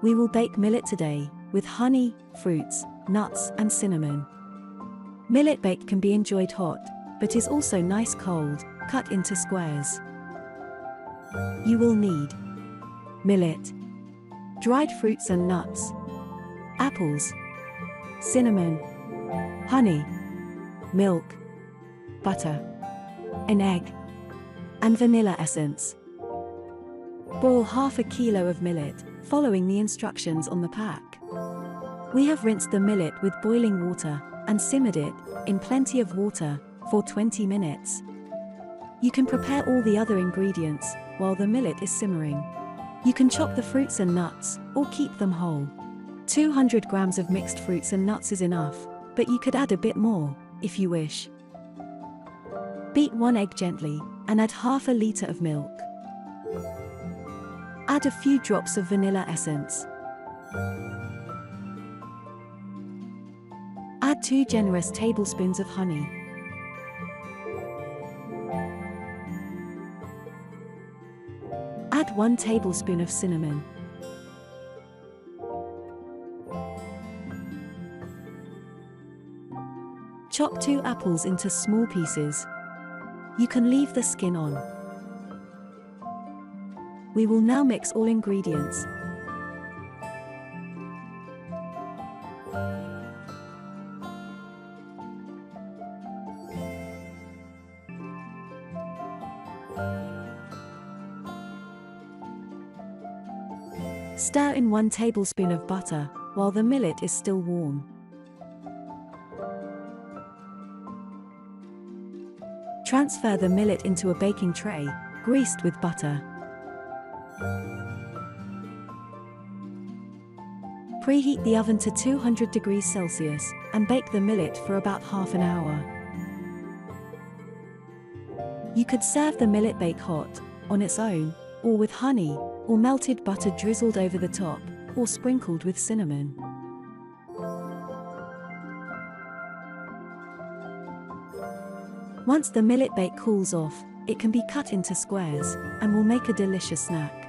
We will bake millet today, with honey, fruits, nuts, and cinnamon. Millet bake can be enjoyed hot, but is also nice cold, cut into squares. You will need millet, dried fruits and nuts, apples, cinnamon, honey, milk, butter, an egg, and vanilla essence. Boil half a kilo of millet, following the instructions on the pack. We have rinsed the millet with boiling water and simmered it, in plenty of water, for 20 minutes. You can prepare all the other ingredients while the millet is simmering. You can chop the fruits and nuts, or keep them whole. 200 grams of mixed fruits and nuts is enough, but you could add a bit more, if you wish. Beat 1 egg gently, and add half a liter of milk. Add a few drops of vanilla essence. Add 2 generous tablespoons of honey. Add 1 tablespoon of cinnamon. Chop 2 apples into small pieces. You can leave the skin on. We will now mix all ingredients. Stir in 1 tablespoon of butter, while the millet is still warm. Transfer the millet into a baking tray, greased with butter. Preheat the oven to 200 degrees Celsius, and bake the millet for about half an hour. You could serve the millet bake hot, on its own, or with honey, or melted butter drizzled over the top, or sprinkled with cinnamon. Once the millet bake cools off, it can be cut into squares, and will make a delicious snack.